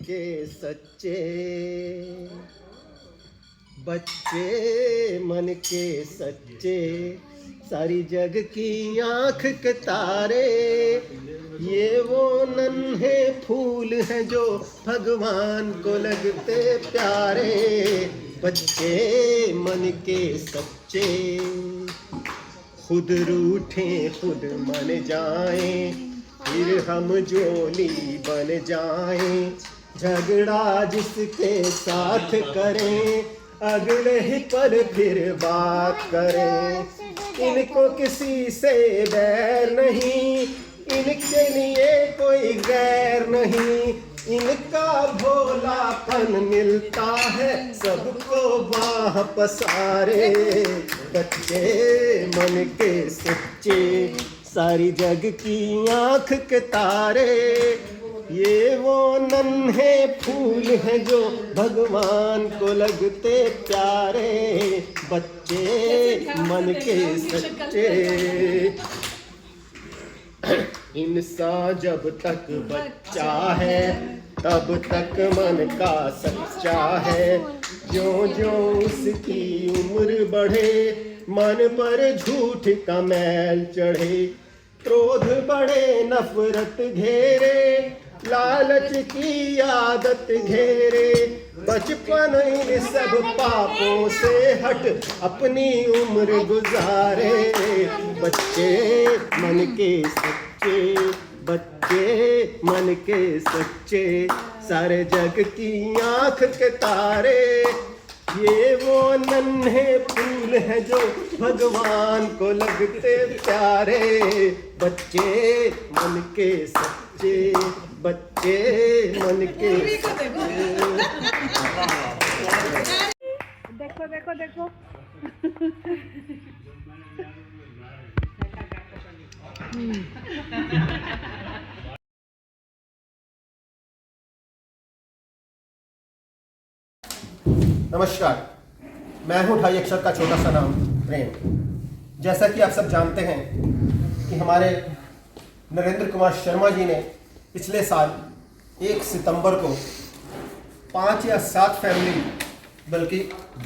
के सच्चे, बच्चे मन के सच्चे, सारी जग की आँख के तारे, ये वो नन्हे फूल हैं जो भगवान को लगते प्यारे। बच्चे मन के सच्चे, खुद रूठे खुद मन जाएं, फिर हम जोली बन जाएं। झगड़ा जिसके साथ करें, अगले ही पल फिर बात करें। इनको किसी से बैर नहीं, इनके लिए कोई गैर नहीं। इनका भोलापन मिलता है सबको बाह पसारे। बच्चे मन के सच्चे, सारी जग की आँख के तारे, ये वो नन्हे फूल हैं जो भगवान को लगते प्यारे। बच्चे मन के सच्चे, इंसान जब तक बच्चा है तब तक मन का सच्चा है। ज्यों ज्यों उसकी उम्र बढ़े, मन पर झूठ का मैल चढ़े। क्रोध बढ़े नफरत घेरे, लालच की आदत घेरे। बचपन इन सब पापों से हट अपनी उम्र गुजारे। बच्चे मन के सच्चे, बच्चे मन के सच्चे, सारे जग की आँख के तारे, ये वो नन्हे फूल हैं जो भगवान को लगते प्यारे। बच्चे मन के सच्चे, बच्चे मन के सच्चे। देखो देखो देखो। नमस्कार, मैं हूं ढाई अक्षर का छोटा सा नाम प्रेम। जैसा कि आप सब जानते हैं कि हमारे नरेंद्र कुमार शर्मा जी ने पिछले साल 1 सितंबर को 5 या 7 फैमिली बल्कि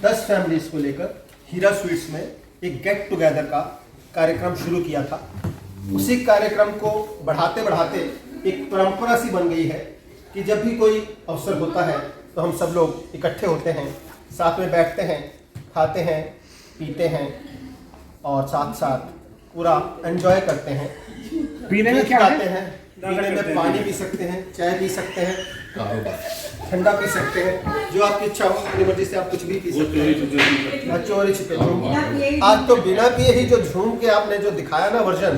10 फैमिलीज को लेकर हीरा स्वीट्स में एक गेट टुगेदर का कार्यक्रम शुरू किया था। उसी कार्यक्रम को बढ़ाते बढ़ाते एक परंपरा सी बन गई है कि जब भी कोई अवसर होता है तो हम सब लोग इकट्ठे होते हैं, साथ में बैठते हैं, खाते हैं, पीते हैं और साथ साथ पूरा एंजॉय करते हैं। पीने में क्या खाते हैं, पीने में पानी पी सकते हैं, चाय पी सकते हैं, ठंडा पी सकते हैं, जो आपकी इच्छा हो अपनी मर्जी से आप कुछ भी पी सकते हैं। चोरी छिपे आज तो बिना पिए ही जो झूम के आपने जो दिखाया ना वर्जन,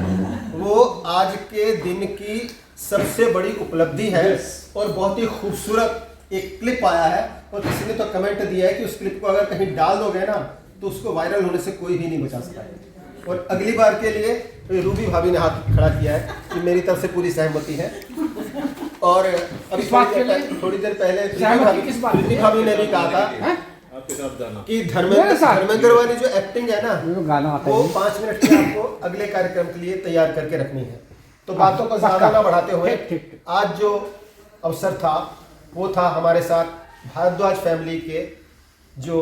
वो आज के दिन की सबसे बड़ी उपलब्धि है। और बहुत ही खूबसूरत एक क्लिप आया है और किसी ने तो कमेंट दिया है कि उस क्लिप को अगर कहीं डाल दोगे ना तो उसको वायरल होने से कोई भी नहीं बचा सकता है। और अगली बार के लिए रूबी भाभी ने हाथ खड़ा किया है कि मेरी तरफ से पूरी सहमति है। और अभी थोड़ी देर पहले रूबी भाभी ने भी कहा था कि धर्मेंद्र वाली जो एक्टिंग है ना वो 5 मिनट में आपको अगले कार्यक्रम के लिए तैयार करके रखनी है। तो बातों को ज्यादा ना बढ़ाते हुए आज जो अवसर था वो था हमारे साथ भारद्वाज फैमिली के जो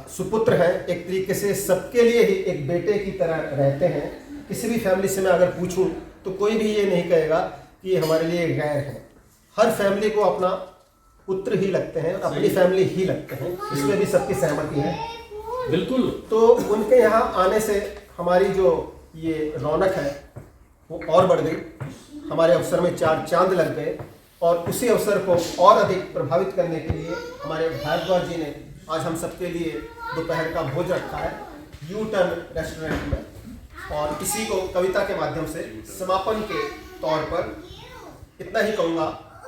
सुपुत्र हैं। एक तरीके से सबके लिए ही एक बेटे की तरह रहते हैं। किसी भी फैमिली से मैं अगर पूछूं तो कोई भी ये नहीं कहेगा कि ये हमारे लिए गैर है। हर फैमिली को अपना पुत्र ही लगते हैं और अपनी फैमिली ही लगते हैं, इसमें भी सबकी सहमति है। बिल्कुल। तो उनके यहाँ आने से हमारी जो ये रौनक है वो और बढ़ गई। हमारे अवसर में 4 चांद लग गए और उसी अवसर को और अधिक प्रभावित करने के लिए हमारे भारद्वाज जी ने आज हम सबके लिए दोपहर का भोज रखा है यू टर्न रेस्टोरेंट में। और इसी को कविता के माध्यम से समापन के तौर पर इतना ही कहूँगा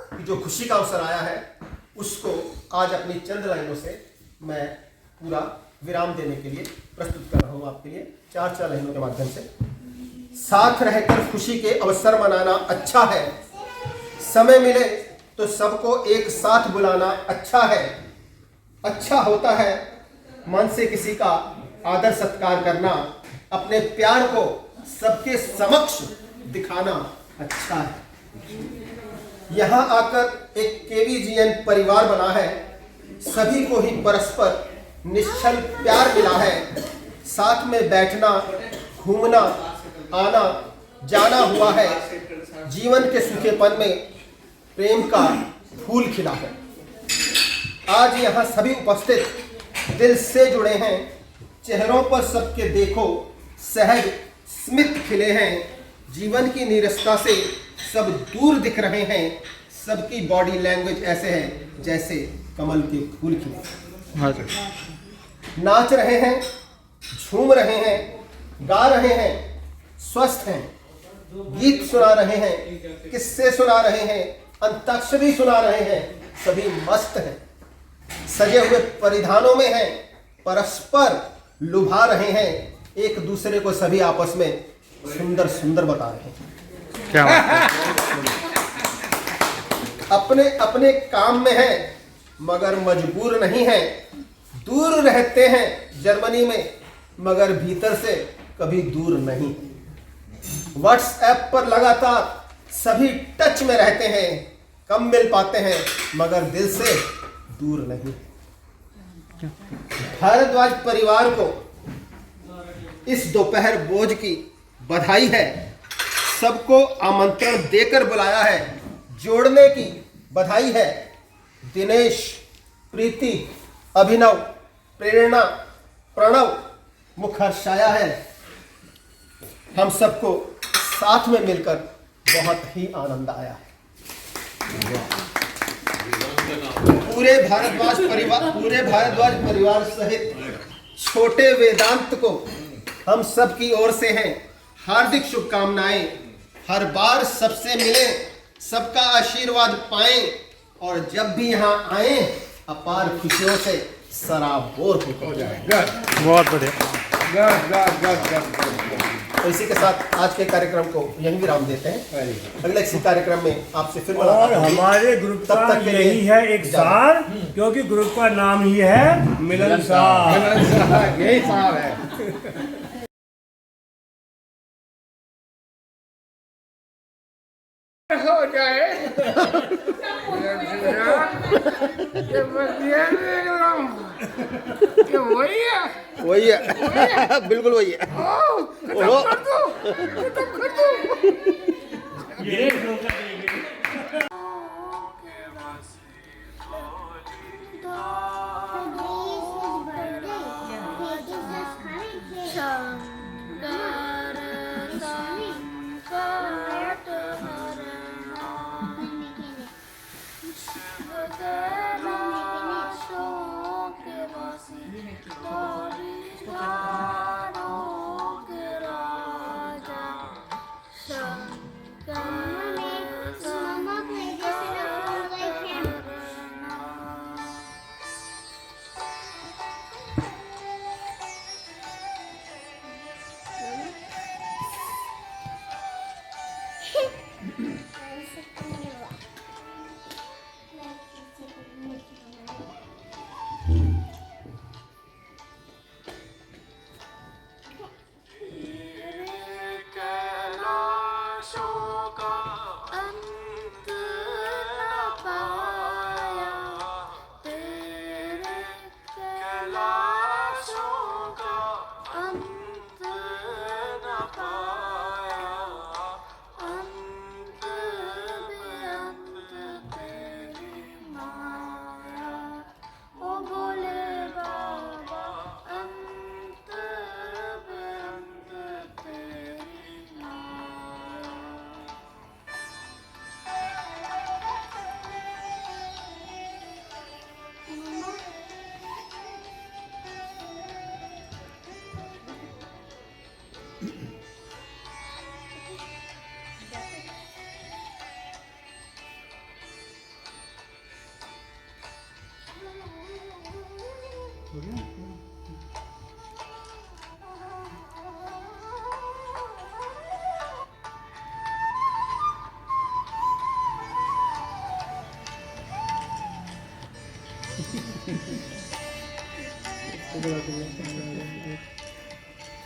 कि जो खुशी का अवसर आया है उसको आज अपनी चंद लाइनों से मैं पूरा विराम देने के लिए प्रस्तुत कर रहा हूँ आपके लिए 4 लाइनों के माध्यम से। साथ रहकर खुशी के अवसर मनाना अच्छा है, समय मिले तो सबको एक साथ बुलाना अच्छा है। अच्छा होता है मन से किसी का आदर सत्कार करना, अपने प्यार को सबके समक्ष दिखाना अच्छा है। यहाँ आकर एक केवीजीएन परिवार बना है। सभी को ही परस्पर निश्चल प्यार मिला है। साथ में बैठना, घूमना, आना जाना हुआ है। जीवन के सूखेपन में प्रेम का फूल खिला है। आज यहाँ सभी उपस्थित दिल से जुड़े हैं। चेहरों पर सबके देखो सहज स्मित खिले हैं। जीवन की नीरसता से सब दूर दिख रहे हैं। सबकी बॉडी लैंग्वेज ऐसे है जैसे कमल के फूल खिले। नाच रहे हैं, झूम रहे हैं, गा रहे हैं, स्वस्थ हैं, गीत सुना रहे हैं, किस्से सुना रहे हैं, अंताक्षरी सुना रहे हैं। सभी मस्त हैं, सजे हुए परिधानों में हैं, परस्पर लुभा रहे हैं। एक दूसरे को सभी आपस में सुंदर सुंदर बता रहे हैं। क्या अपने अपने काम में हैं मगर मजबूर नहीं हैं। दूर रहते हैं जर्मनी में मगर भीतर से कभी दूर नहीं। व्हाट्सएप पर लगातार सभी टच में रहते हैं। कम मिल पाते हैं मगर दिल से दूर नहीं। भारद्वाज परिवार को इस दोपहर भोज की बधाई है। सबको आमंत्रण देकर बुलाया है। जोड़ने की बधाई है। दिनेश, प्रीति, अभिनव, प्रेरणा, प्रणव मुखर्षाया है। हम सबको साथ में मिलकर बहुत ही आनंद आया है। पूरे भारद्वाज परिवार सहित छोटे वेदांत को हम सब की ओर से हैं हार्दिक शुभकामनाएं। हर बार सबसे मिलें, सबका आशीर्वाद पाएं और जब भी यहाँ आए अपार खुशियों से सराबोर हो जाए। बहुत बढ़िया। तो इसी के साथ आज के कार्यक्रम को यहीं विराम देते हैं। अगले किसी कार्यक्रम में आपसे फिर और मुलाकात होगी। हमारे ग्रुप तब का तक के लिए यही है एक सार, क्योंकि ग्रुप का नाम ही है मिलनसार। यही सार है। हो जाए ये वही है। वही है बिल्कुल वही है। खत्म कर दो, खत्म कर दो। ये धोखा देंगे।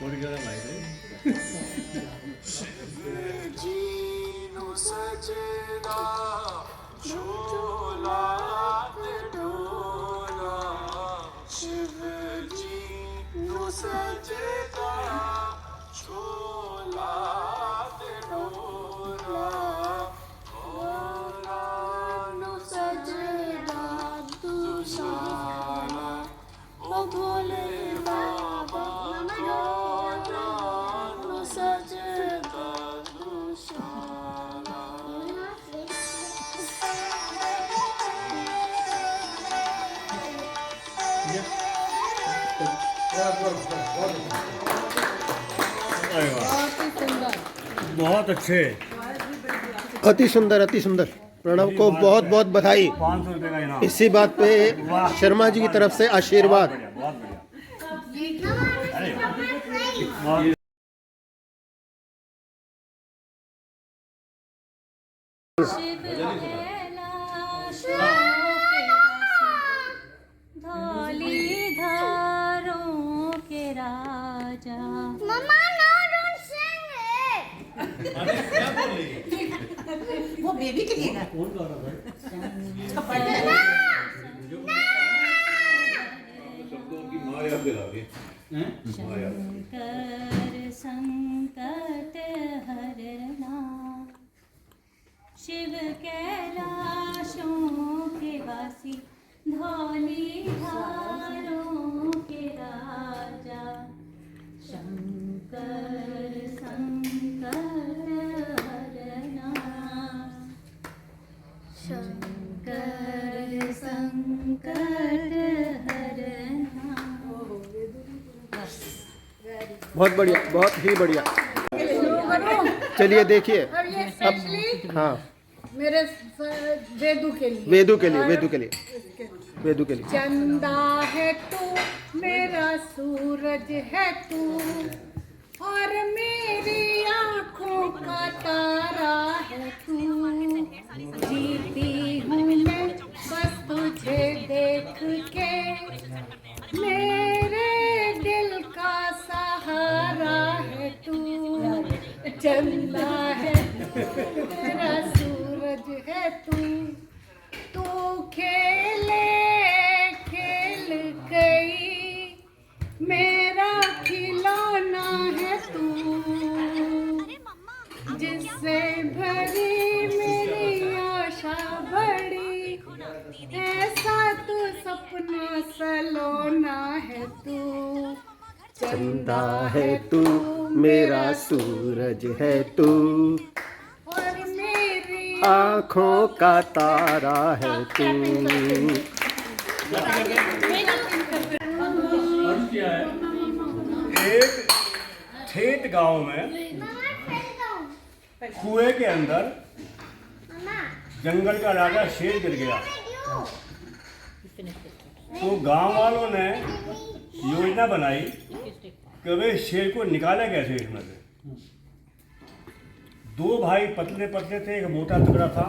थोड़ी ज़्यादा लाइट है। सजदा झूला ते डोला शिव जी नु सजदा झूला ते डोला भोला नु सजदा दुशाला ओ भोले बाबा भोला नु सजदा दुशाला। बहुत अच्छे। अति सुंदर, अति सुंदर। प्रणव को बहुत बहुत बधाई। 500 रुपये का इनाम। इसी बात पे शर्मा जी की तरफ से आशीर्वाद। बहुत बढ़िया। अरे बहुत शिव कैलाश धौली धारों के राजा। मम्मा नो डोंट सिंग इट। वो बेबी के लिए ना उसका बर्थडे है ना। शंकर संकट हरना शिव कैलाशों के वासी धौली धारों के राजा। शंकर संकट हरना शंकर संकट हरना। बहुत बढ़िया, बहुत ही बढ़िया। चलिए देखिए और ये स्पेशली हाँ मेरे वेदू के लिए, वेदू के लिए, वेदू के लिए, वेदू के लिए। चंदा है तू मेरा सूरज है तू और मेरी आँखों का तारा है तू। जीती हूँ मैं बस तुझे देख के मेरे दिल का सहारा है तू। चंदा है मेरा सूरज है तू खेले खेल गई मेरा खिलौना है तू। जिससे भरी मेरी आशा बड़ी ऐसा तू सपना सलोना है तू। चंदा है तू मेरा सूरज है तू और मेरी आँखों का तारा है तू। एक ठेठ गांव में कुएं के अंदर जंगल का राजा शेर गिर गया। तो गांव वालों ने योजना बनाई कि वे शेर को निकाले कैसे इसमें से। दो भाई पतले पतले थे, एक मोटा तगड़ा था।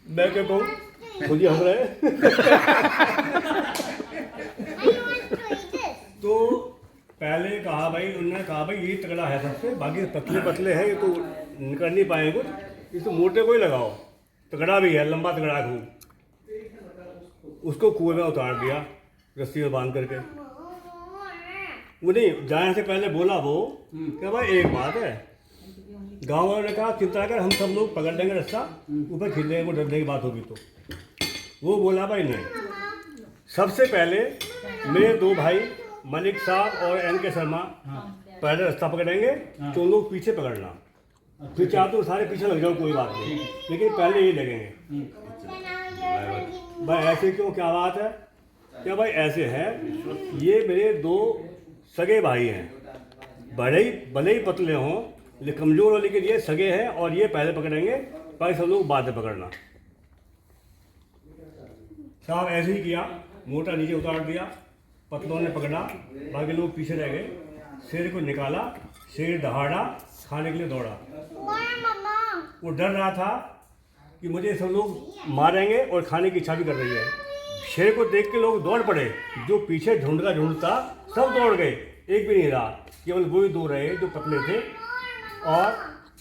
मैं क्या कहूँ, खुद ही हंस रहे। तो पहले कहा भाई, उन्होंने कहा भाई ये तगड़ा है सबसे, बाकी पतले पतले हैं, ये तो निकल नहीं पाएंगे कुछ, इस तो मोटे को ही लगाओ, तगड़ा भी है, लंबा तगड़ा खूब। उसको कुएं में उतार दिया रस्सी में बांध करके। वो नहीं जाने से पहले बोला वो कि भाई एक बात है, गांव वालों ने कहा चिंता कर, हम सब लोग पकड़ लेंगे रास्ता, ऊपर खिल लेंगे, वो डरने की बात होगी तो। वो बोला भाई नहीं, सबसे पहले मेरे दो भाई मलिक साहब और एन के शर्मा पहले रास्ता पकड़ेंगे, तो लोग पीछे पकड़ना, फिर चाहे तो सारे पीछे लग जाओ कोई बात नहीं, लेकिन पहले ये लगेंगे। भाई ऐसे क्यों, क्या बात है? क्या भाई ऐसे है, ये मेरे दो सगे भाई हैं, भले ही पतले हों लेकिन कमज़ोर हो, लेकिन ये सगे हैं और ये पहले पकड़ेंगे, बाकी सब लोग बाद में पकड़ना। साहब ऐसे ही किया, मोटा नीचे उतार दिया, पतलों ने पकड़ा, बाकी लोग पीछे रह गए। शेर को निकाला, शेर दहाड़ा, खाने के लिए दौड़ा। वो डर रहा था कि मुझे सब लोग मारेंगे और खाने की इच्छा भी कर रही है। शेर को देख के लोग दौड़ पड़े, जो पीछे झुंड का झुंड था सब दौड़ गए, एक भी नहीं रहा, केवल वो ही दो रहे जो पतले थे। और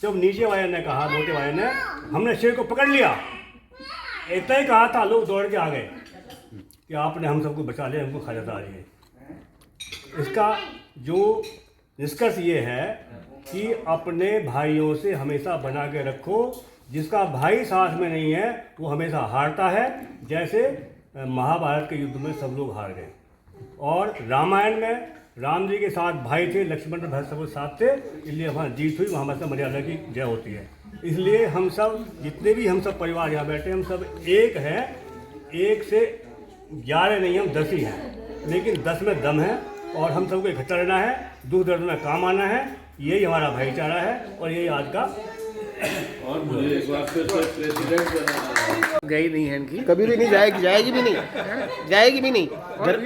जब नीचे वाले ने कहा, मोटे वाले ने, हमने शेर को पकड़ लिया, इतना ही कहा था, लोग दौड़ के आ गए कि आपने हम सबको बचा लिया, हमको खा जाता आ रही है। इसका जो निष्कर्ष ये है कि अपने भाइयों से हमेशा बना के रखो। जिसका भाई साथ में नहीं है वो हमेशा हारता है। जैसे महाभारत के युद्ध में सब लोग हार गए, और रामायण में राम जी के साथ भाई थे, लक्ष्मण और भरत सब साथ थे, इसलिए वहाँ जीत हुई, वहाँ मतलब मर्यादा की जय होती है। इसलिए हम सब जितने भी हम सब परिवार यहाँ बैठे, हम सब एक हैं। एक से 11 नहीं, हम 10 ही हैं, लेकिन 10 में दम है, और हम सबको इकट्ठा रहना है, दुख दर्द में काम आना है। यही हमारा भाईचारा है, और यही आज का। और मुझे एक बार फिर से प्रेसिडेंट बनाना गई नहीं है इनकी, कभी भी नहीं जाएगी, जाएगी भी नहीं, जाएगी भी नहीं।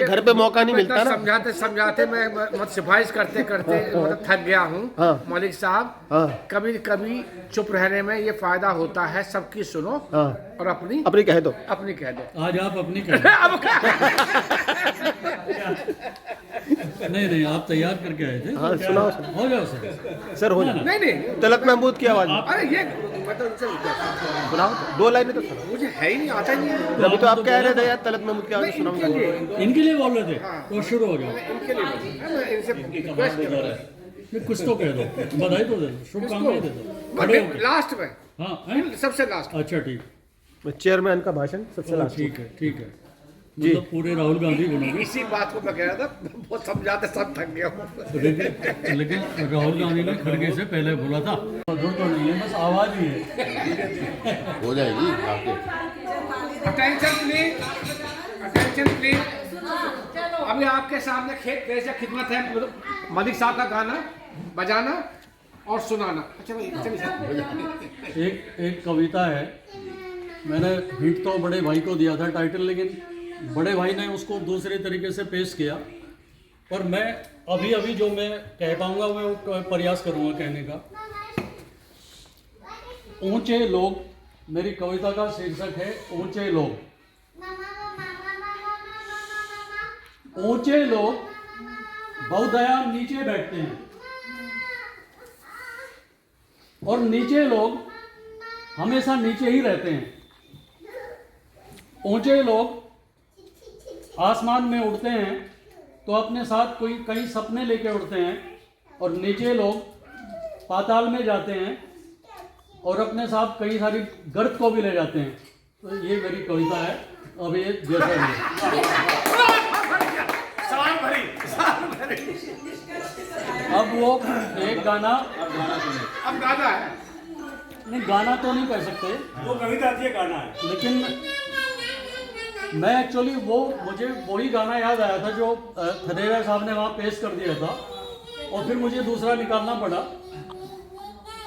घर पे मौका नहीं मिलता ना। समझाते समझाते मैं मतलब सिफारिश करते करते मतलब थक गया हूँ। हाँ। मलिक साहब, हाँ। कभी कभी चुप रहने में ये फायदा होता है, सबकी सुनो। हाँ। और अपनी अपनी कह दो, अपनी कह दो। आज आप अपनी कर नहीं, आप तैयार करके आए थे। हाँ, सुनाओ हो जाओ सर। सर, हो जाए। नहीं नहीं, तलत महमूद की आवाज में अरे ये मतलब सुनाओ, 2 लाइनें तो सुनाओ। मुझे है ही नहीं, आता ही नहीं है। अभी तो आप कह रहे थे यार, तलत महमूद की आवाज में इनके सुनाओ। लिए, इनके लिए बोल रहे थे, तो शुरू हो जाओ। इनके लिए मैं इनसे रिक्वेस्ट कर रहा हूँ। नहीं, कुछ तो कह दो, बधाई तो दे दो, शुभकामनाएं दे दो। खड़े होके। लास्ट में, हाँ, हैं? सबसे लास्ट। अच्छा ठीक, चेयरमैन का भाषण सबसे लास्ट। ठीक है, ठीक है। मतलब पूरे राहुल गांधी बनोगे। इसी बात को मैं कह रहा था, बहुत समझाते सब थक गया हूँ। लेकिन राहुल गांधी ने खड़गे से पहले बोला था, मधुर तो नहीं है, बस आवाज ही है। हो जाएगी आपके। Attention please, attention please. अभी आपके सामने कैसे खिदमत है, मलिक साहब का गाना बजाना और सुनाना। अच्छा भाई, चलिए। एक कविता है, मैंने हिट तो बड़े भाई को दिया था टाइटल, लेकिन बड़े भाई ने उसको दूसरे तरीके से पेश किया, और मैं अभी जो मैं कह पाऊंगा वो प्रयास करूंगा कहने का। ऊंचे लोग, मेरी कविता का शीर्षक है ऊंचे लोग। ऊंचे लोग बहुदया नीचे बैठते हैं, और नीचे लोग हमेशा नीचे ही रहते हैं। ऊंचे लोग आसमान में उड़ते हैं तो अपने साथ कोई कई सपने लेके उड़ते हैं, और नीचे लोग पाताल में जाते हैं और अपने साथ कई सारी गर्द को भी ले जाते हैं। तो ये मेरी कविता है। अब ये जैसा अब वो एक गाना, अब गाना है, नहीं गाना तो नहीं कह सकते, वो कविता थी, गाना है। लेकिन मैं एक्चुअली मुझे वही गाना याद आया था जो खदेरा साहब ने वहाँ पेश कर दिया था, और फिर मुझे दूसरा निकालना पड़ा।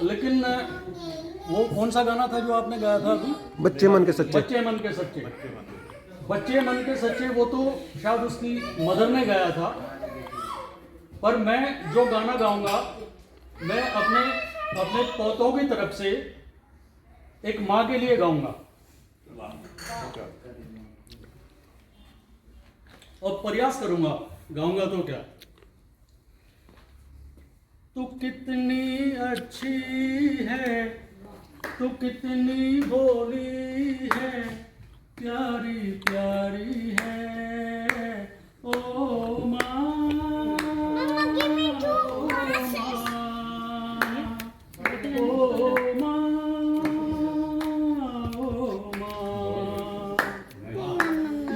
लेकिन वो कौन सा गाना था जो आपने गाया था अभी? बच्चे मन के सच्चे। बच्चे मन के सच्चे। बच्चे मन के सच्चे वो तो शायद उसकी मदर ने गाया था, पर मैं जो गाना गाऊंगा मैं अपने पोतों की तरफ से एक माँ के लिए गाऊंगा, और प्रयास करूंगा, गाऊंगा तो क्या। तू कितनी अच्छी है, तू कितनी भोली है, प्यारी प्यारी है ओ माँ,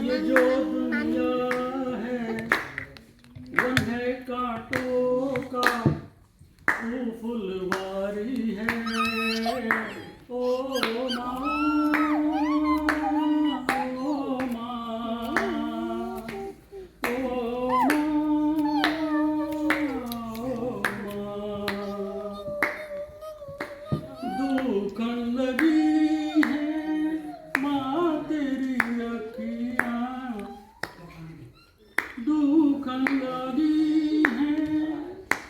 ये जो दुनिया है वन है कांटों का, तू फुलवारी है ओ माँ, ओ माँ, ओ माँ। दुखन लगी है माँ तेरी अखियाँ, दुखन लगी है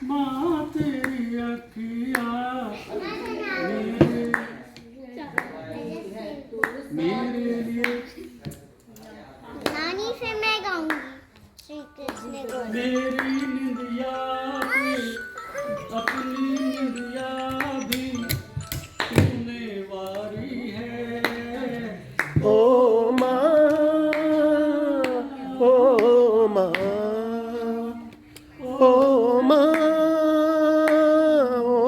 माँ तेरी अखियाँ, मेरे लिए नानी से मैं गाऊंगी श्री कृष्ण को। मेरी निंदिया भी, अपनी निंदिया भी ओ माँ, ओ माँ, ओ माँ,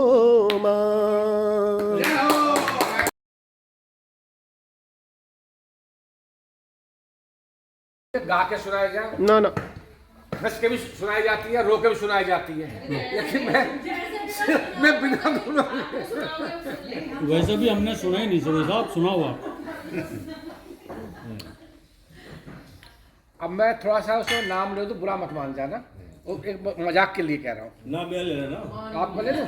ओ माँ। गा के सुनाई जाए, ना ना, हंस के भी सुनाई जाती है, रो के भी सुनाई जाती है, लेकिन मैं बिना दोनों वैसे भी हमने सुना ही नहीं सर साहब, सुनाओ आप। अब मैं थोड़ा सा उसको नाम ले तो बुरा मत मान जाना, वो एक मजाक के लिए कह रहा हूँ। ना मैं ले लेना, आप बोले ना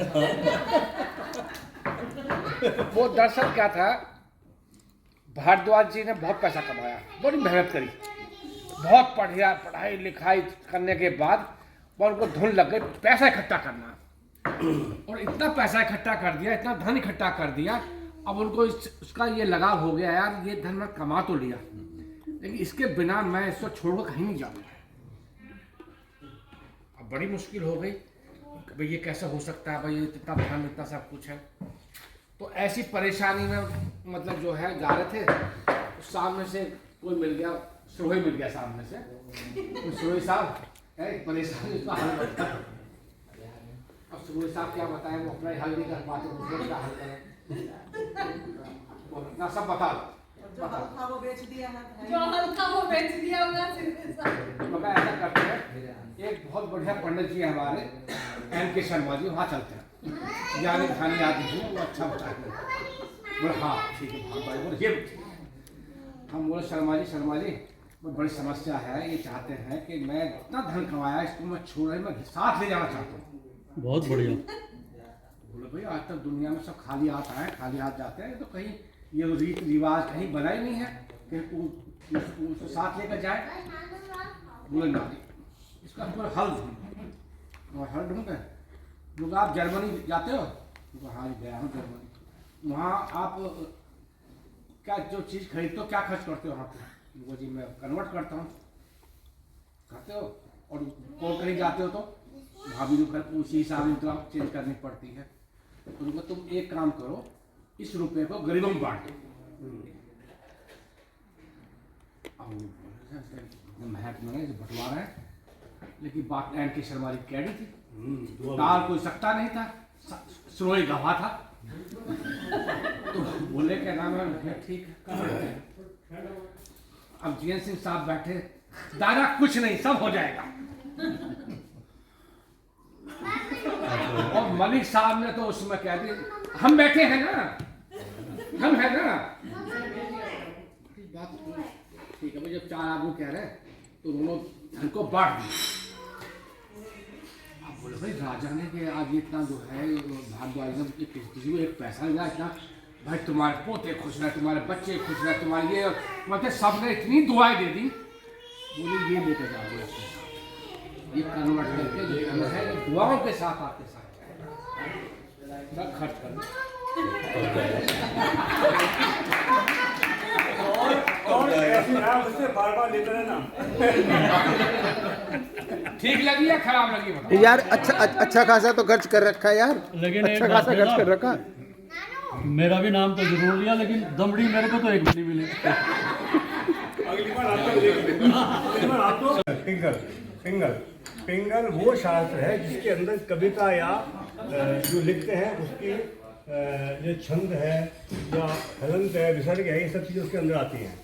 वो दरअसल क्या था, भारद्वाज जी ने बहुत पैसा कमाया, बड़ी मेहनत करी, बहुत बढ़िया पढ़ाई लिखाई करने के बाद और उनको धुन लग गई पैसा इकट्ठा करना, और इतना पैसा इकट्ठा कर दिया, इतना धन इकट्ठा कर दिया, अब उनको उसका ये लगाव हो गया, यार ये धन मैं कमा तो लिया, लेकिन इसके बिना मैं इसको छोड़कर कहीं नहीं जाऊँगा। अब बड़ी मुश्किल हो गई, भाई ये कैसे हो सकता है, भाई इतना धन इतना सब कुछ है। तो ऐसी परेशानी में मतलब जो है जा रहे थे, तो सामने से कोई मिल गया, सुरोही मिल गया सामने से, तो सुरोही साहब परेशानी उसका हल बता। अब सुरोही साहब क्या बताएं, वो अपना हल नहीं कर पाते, दूसरे का हल करें, वो अपना सब बता दो। जो हल्का वो बेच दिया है, मगर ऐसा करते हैं, एक बहुत बढ़िया पंडित जी हमारे NK शर्मा जी, वहाँ चलते हैं, जाने खाने आदमी हैं, वो अच्छा बताते हैं। बोले हाँ ठीक है, हाँ भाई बोले ये हम बोले शर्मा जी वो बड़ी समस्या है, ये चाहते हैं कि मैं इतना धन कमाया इसको मैं छोड़ रही, मैं साथ ले जाना चाहता हूँ। बहुत बढ़िया। बोले भाई आज तक दुनिया में सब खाली हाथ आए, खाली हाथ जाते हैं, तो कहीं ये रीति रिवाज कहीं बना ही नहीं है कि उसको साथ लेकर जाए। बोले ना, इसका कोई हल ढूंढो। और हल ढूंढे, लोग आप जर्मनी जाते हो? तो हाँ गया हूँ जर्मनी। वहाँ आप क्या जो चीज़ खरीदते हो, क्या खर्च करते हो वहाँ पे? वो जी मैं कन्वर्ट करता हूँ, खाते हो। और और कहीं जाते हो तो वहाँ भी उसी हिसाब से तो चेंज करनी पड़ती है। तो उनको तुम एक काम करो, इस रुपये को गरीबों में बांट दो। महक में बंटवारा है, लेकिन बात NK शर्मा जी कैडी थी, दाल कोई सकता नहीं था, सुरोही गवाह था। तो बोले क्या नाम है, ठीक है। अब GN सिंह साहब बैठे, दादा कुछ नहीं, सब हो जाएगा। और मलिक साहब ने तो उसमें कह दिया, हम बैठे हैं ना, हम हैं ना। बात ठीक है भाई, जब 4 आदमी कह रहे हैं तो उन्होंने धन को बांट दिया। अब बोले भाई राजा ने कि आज इतना जो है भारद्वाज किसी को एक पैसा मिला इतना, भाई तुम्हारे पोते खुश रहे, तुम्हारे बच्चे खुश रहे, तुम्हारे ये मतलब सबने इतनी दुआएं दे दी। बोले ये लेकर जाओ अपने साथ, ये कन्वर्ट करके जो धन है दुआओं के साथ आपके साथ खर्च कर दो। और ऐसी नाम उससे बार लेते रहना। ठीक लगी या खराब लगी बताओ? यार अच्छा खासा तो खर्च कर रखा है यार, लेकिन अच्छा खासा खर्च कर रखा। मेरा भी नाम तो जरूर लिया, लेकिन दमड़ी मेरे को तो एक भी नहीं मिली। अगली बार आपको पिंगल वो शास्त्र है जिसके अंदर कविता या जो लिखते हैं उसकी जो छंद है या हलंत है, विसर्ग है, ये सब चीज़ें उसके अंदर आती हैं।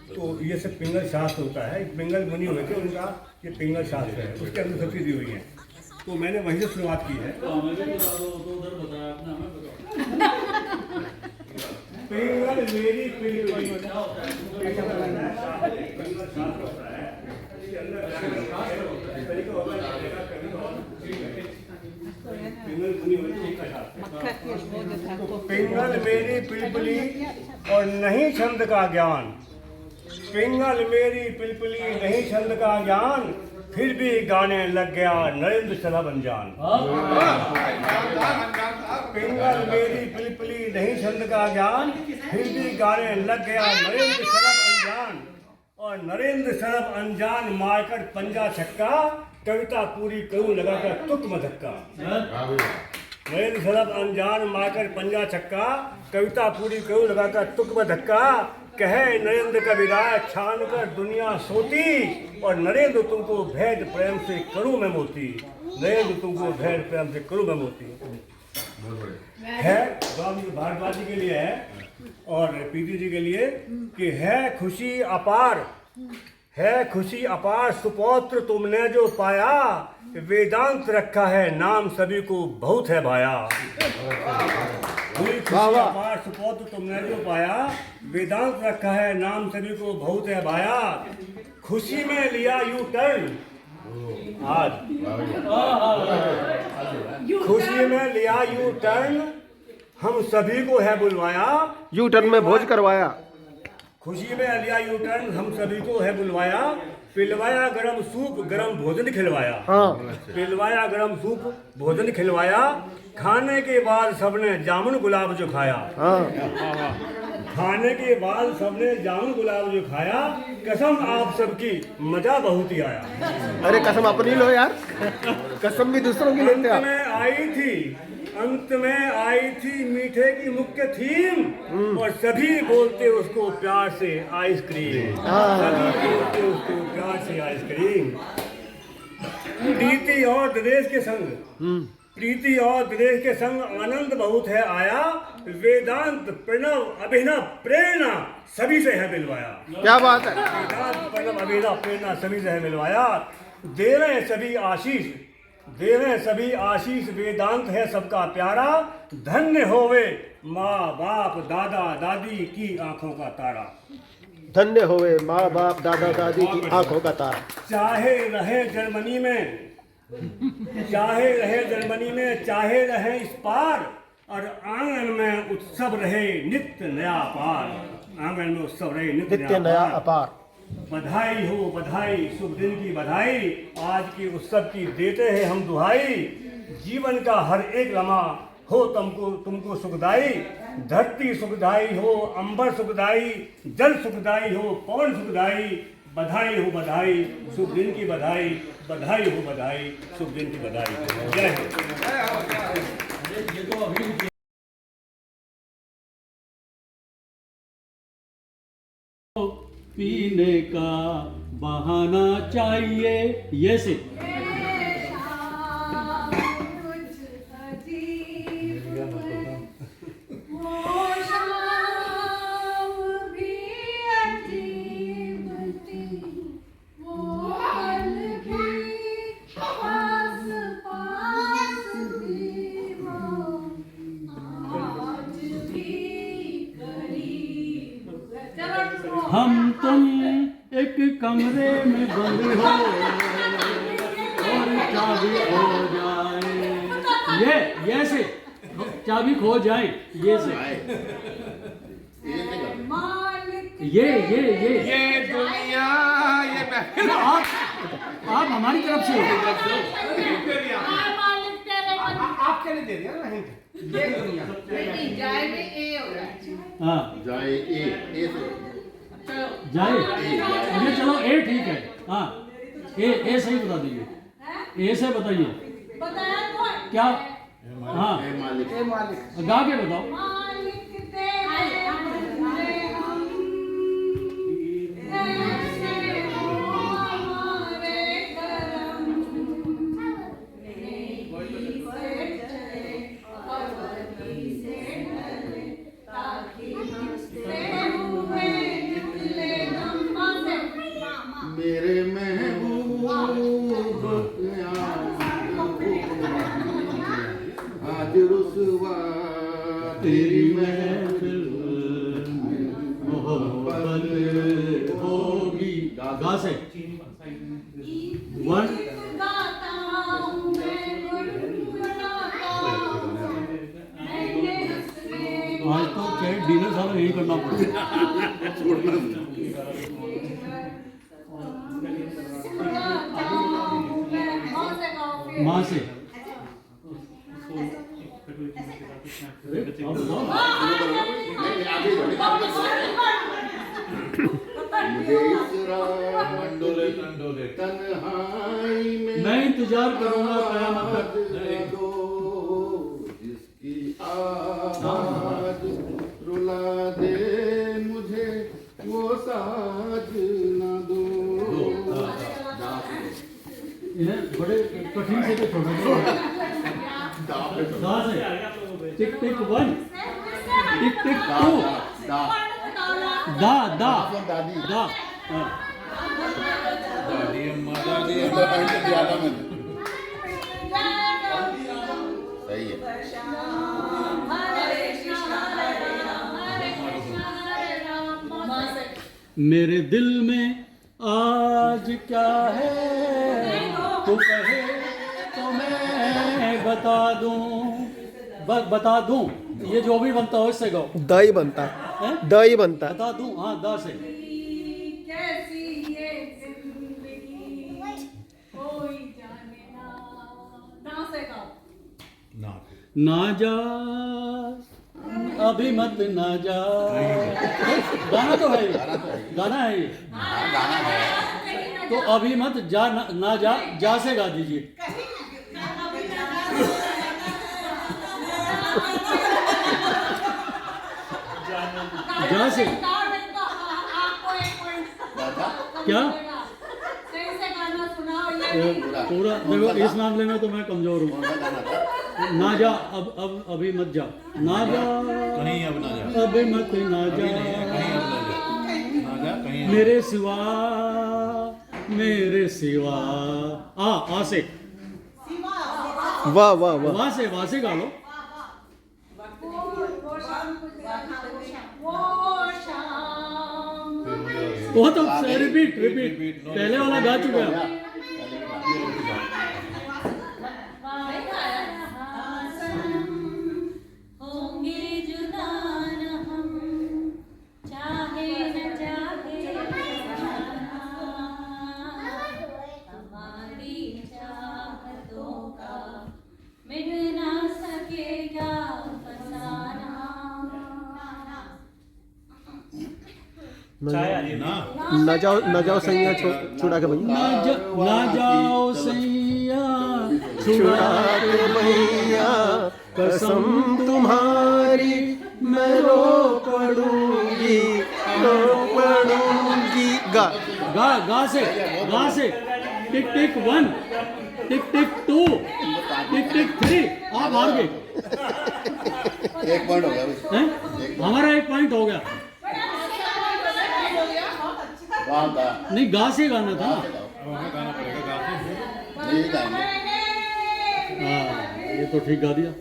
तो ये सब पिंगल शास्त्र होता है। पिंगल मुनि हुए थे, उनका ये पिंगल शास्त्र है, उसके अंदर सब चीज़ दी हुई है। तो मैंने वहीं से शुरुआत की है। पिंगल मेरी पिंगल मेरी पिलपिली और नहीं छंद का ज्ञान, पिंगल मेरी पिलपिली नहीं छंद का ज्ञान, फिर भी गाने लग गया नरेंद्र शलभ अनजान। पिंगल मेरी पिलपिली नहीं छंद का ज्ञान, फिर भी गाने लग गया नरेंद्र शलभ अनजान। और नरेंद्र शलभ अनजान मारकर पंजा छक्का, कविता पूरी करूं लगाकर तुक में धक्का। नरेंद्र शलभ अनजान मारकर पंजा छक्का, कविता पूरी करूं लगाकर तुक में धक्का। कहे नरेंद्र कबीरा छान कर दुनिया सोती, और नरेंद्र तुमको भेद प्रेम से करूं मैं मोती, नरेंद्र तुमको भेद प्रेम से करूं मैं मोती। है स्वामी भारद्वाज जी के लिए है और प्रीति जी के लिए कि है खुशी अपार, है खुशी अपार सुपौत्र तुमने जो पाया, वेदांत रखा है नाम सभी को बहुत है भाया। हुई खुशी अपार सुपौत्र तुमने जो पाया, वेदांत रखा है नाम सभी को बहुत है भाया। खुशी में लिया यू टर्न आज, खुशी में लिया यू टर्न हम सभी को है बुलवाया, यू टर्न में भोज करवाया, खुशी में लिया यू टर्न हम सभी को है बुलवाया। पिलवाया गरम सूप गरम भोजन खिलवाया, पिलवाया गरम सूप भोजन खिलवाया। खाने के बाद सबने जामुन गुलाब जो खाया, खाने के बाद सबने जामुन गुलाब जो खाया। कसम आप सबकी मजा बहुत ही आया। अरे कसम अपनी लो यार, कसम भी दूसरों की लेते अंत में आई थी, अंत में आई थी मीठे की मुख्य थीम, और सभी बोलते उसको प्यार से आइसक्रीम, सभी बोलते उसको प्यार से आइसक्रीम। प्रीति और दिनेश के संग, प्रीति और दिनेश के संग आनंद बहुत है आया। वेदांत प्रणव अभिनव प्रेरणा सभी से है मिलवाया। क्या बात है, वेदांत प्रणव अभिनव प्रेरणा सभी से है मिलवाया। दे रहे सभी आशीष, दे रहे सभी आशीष, वेदांत है सबका प्यारा। धन्य होवे माँ बाप दादा दादी की आंखों का तारा, धन्य होवे माँ बाप दादा दादी की आंखों का तारा। चाहे रहे जर्मनी में, चाहे रहे जर्मनी में, चाहे रहे इस पार, और आंगन में उत्सव रहे नित्य नया पार, आंगन में उत्सव रहे नित्य नया अपार। बधाई हो बधाई, शुभ दिन की बधाई, आज की उत्सव की देते हैं हम दुहाई। जीवन का हर एक लम्हा हो तुमको तुमको सुखदाई, धरती सुखदाई हो अंबर सुखदाई, जल सुखदाई हो पवन सुखदाई। बधाई हो बधाई, शुभ दिन की बधाई, बधाई हो बधाई, शुभ दिन की बधाई। जय हिंद। पीने का बहाना चाहिए, ये से हम तुम एक कमरे में बंद हो और चाबी खो जाए, ये से चाबी खो जाए, ये से ये दुनिया ये महफिल आप हमारी तरफ से आपके लिए दे दिया ना हिंट। ये दुनिया जाए में ए हो रहा है। हाँ जाए ए जाए, अच्छा चलो ए ठीक है। हाँ ए सही बता दीजिए, ए से बताइए क्या। हाँ गा के बताओ। मेरे महबूब आज रुसवा तेरी महफिल मोहब्बत होगी। गा से वन आज तो चाहे डिनर सारा यही करना पड़ेगा। माँ से मैं इंतजार करूंगा कयामत तक। जिसकी आवाज रुला दे मुझे साजना दो। इन्हें बड़े कठिन से तो छोड़ दो। दा से टिक टिक 1 टिक टिक 2 दा दा दा हाँ। दादी अम्मा पॉइंट दिया था मैंने। सही है। मेरे दिल में आज क्या है तू कहे तो मैं बता दूं बता दूं। ये जो भी बनता हो इससे गाओ। दही बनता है, दही बनता है। बता दूं हाँ दा से। कैसी ये जिंदगी कोई जाने ना ना से गाओ। ना जा अभी मत ना जा। गाना तो है ये। गाना है ये। तो अभी मत जा ना जा से गा दीजिए। जा से क्या पूरा देखो इस मामले में तो मैं कमजोर हूँ। ना जा अब अभी मत जा ना जा कहीं अब ना जा। अभी मत ना जा कहीं अब ना जा। ना जा कहीं। मेरे सिवा आ से वाह वाह वाह। वहां से गा लो। वो तो रिपीट पहले वाला गा चुका है। होंगे जुदा न हम चाहे न चाहे हमारी चाहतों का मिट ना सकेगा फसाना। ना जाओ सैया छुड़ा के भैया। ना जाओ सैया छुड़ा के भैया कसम तुम्हारी मैं रो पड़ूंगी गा से टिक टिक 1 टिक टिक 2 टिक टिक 3 आप हार गए। एक पॉइंट हो गया हैं? हमारा 1 पॉइंट हो गया। नहीं गा से गाना था ना। नहीं गाएंगे। हाँ ये तो ठीक गा दिया।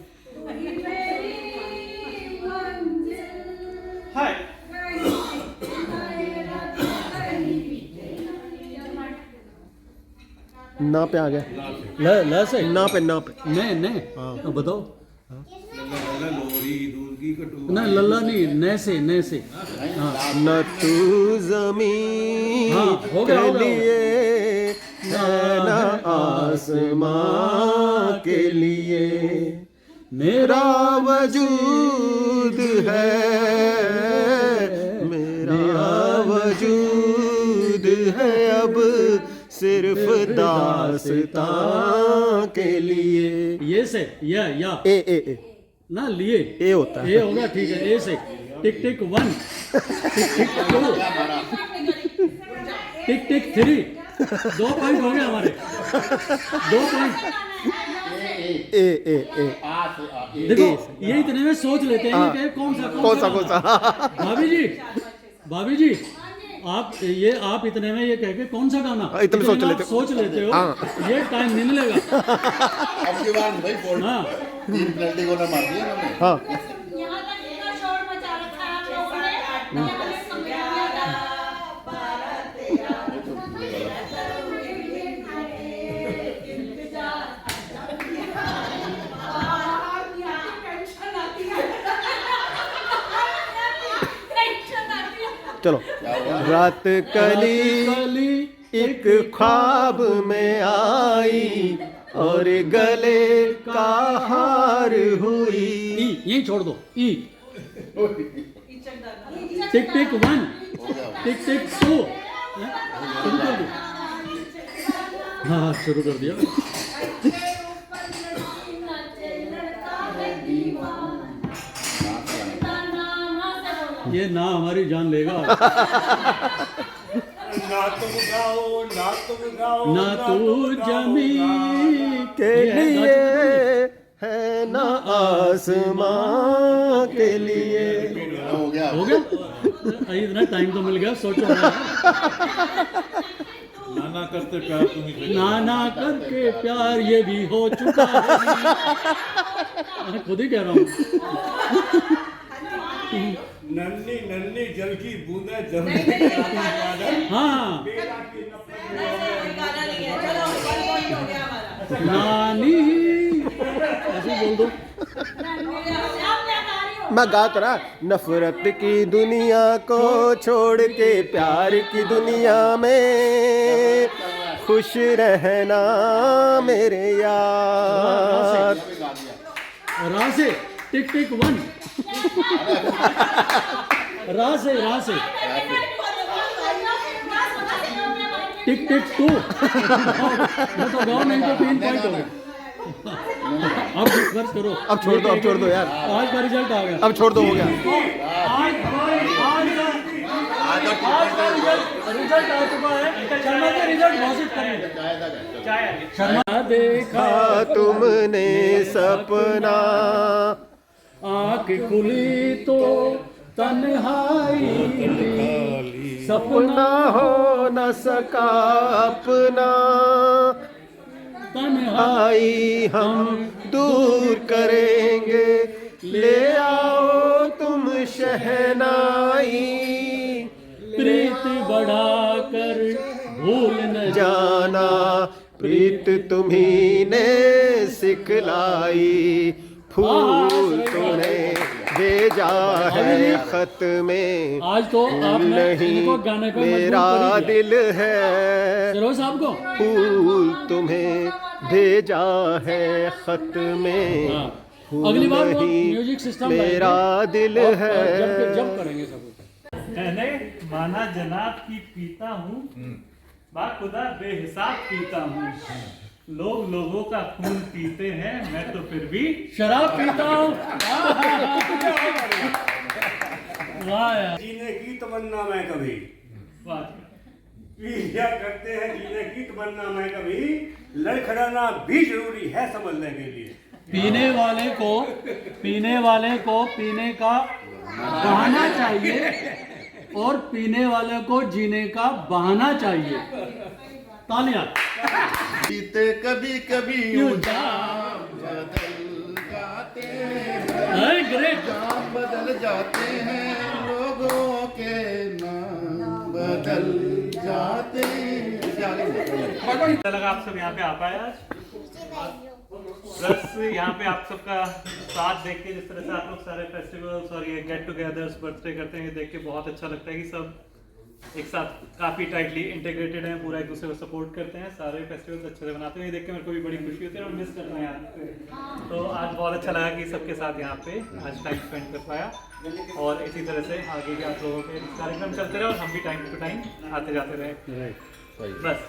ना पे आ गया। ल से ना पे ने तो बताओ। लोरी दूध की कटोरी। ना लल्ला नहीं ने से हाँ न तू जमीन हाँ, हो गया, के हो गया। लिए न आसमां के लिए मेरा वजूद है अब सिर्फ दास्तां के लिए। ये से या ए ना लिए ए होता है। ए होगा ठीक है। ए से टिक टिक 1 टिक टिक 2 टिक टिक 3 2 पॉइंट हो गए हमारे। 2 पॉइंट। ए देखो ये इतने में सोच लेते हैं कि कौन सा भाभी जी आप इतने में ये कह के कौन सा गाना इतने सोच लेते हो। ये टाइम नहीं मिलेगा। अब की बार भाई हाँ 3 पेनल्टी कॉर्नर मार दिया इन्होंने। हाँ यहाँ तक इतना शोर मचा रखा है आप लोगों ने। यहाँ तक समझ नहीं आता। चलो। रात कली एक ख्वाब में आई और गले का हार हुई। यही छोड़ दो। ई टिक टिक 1 टिक टिक 2 शुरू कर दो। हाँ शुरू कर दिया। ये ना हमारी जान लेगा। तुम गाओ ना तुम गाओ ना तू जमी के लिए है ना आसमां के लिए। हो गया हो गया इतना टाइम तो मिल गया सोचो नाना करते प्यार तुम्हें नाना करके प्यार ये भी हो चुका है मैं खुद ही कह रहा हूँ नन्ही नन्ही जल की बूंदे जम हाँ नानी ऐसे बोल दो मैं गा तो रहा, नफरत की दुनिया को छोड़ के प्यार की दुनिया में खुश रहना मेरे यार। रा से टिक टिक 1 रा से टिक टिक 2 मैं तो गाओ नहीं तो 3 पॉइंट हो गए अब डिस्कस करो। अब छोड़ दो यार, आज का रिजल्ट आ गया। अब छोड़ दो, हो गया। आज का रिजल्ट आ चुका है। शर्मा के रिजल्ट घोषित करेंगे। शर्मा देखा तुमने सपना, आँख खुली तो तन्हाई थी, सपना हो न सका अपना, आई हम दूर करेंगे, ले आओ तुम शहनाई, प्रीत बढ़ाकर भूल न जाना प्रीत तुम्ही ने सिखलाई, फूल तुम्हें भेजा है खत में, आज तो आपने इनको गाने पे मेरा दिल है, फिरोज साहब को फूल तुम्हें भेजा है खत में, अगली बार वो म्यूजिक सिस्टम मेरा दिल है। जब करेंगे सब। मैंने माना जनाब की पीता हूँ, बाखुदा बेहिसाब पीता हूँ, लोग लोगों का खून पीते हैं, मैं तो फिर भी शराब पीता हूँ। वाह यार। जीने की तमन्ना मैं कभी क्या करते हैं, जीने की तमन्ना मैं कभी, लड़खड़ाना भी जरूरी है समझने के लिए। पीने वाले को पीने का बहाना चाहिए और पीने वाले को जीने का बहाना चाहिए। तालियां। जीते कभी कभी यूं जाम बदल जाते हैं, ग्रेट। जाम बदल जाते हैं, लोगों के नाम बदल जाते हैं। अच्छा लगा आप सब यहाँ पे आ पाए आज। प्लस यहाँ पे आप सबका साथ देख के, जिस तरह से आप लोग सारे फेस्टिवल्स और ये गेट टुगेदर्स बर्थडे करते हैं, ये देख के बहुत अच्छा लगता है कि सब एक साथ काफ़ी टाइटली इंटीग्रेटेड हैं, पूरा एक दूसरे को सपोर्ट करते हैं, सारे फेस्टिवल्स अच्छे से मनाते हैं। ये देख के मेरे को भी बड़ी खुशी होती है और मिस करते हैं यहाँ। तो आज बहुत अच्छा लगा कि सबके साथ यहाँ पे आज टाइम स्पेंड कर पाया, और इसी तरह से आगे भी आप लोगों के कार्यक्रम चलते रहे और हम भी टाइम टू टाइम आते जाते रहे। बस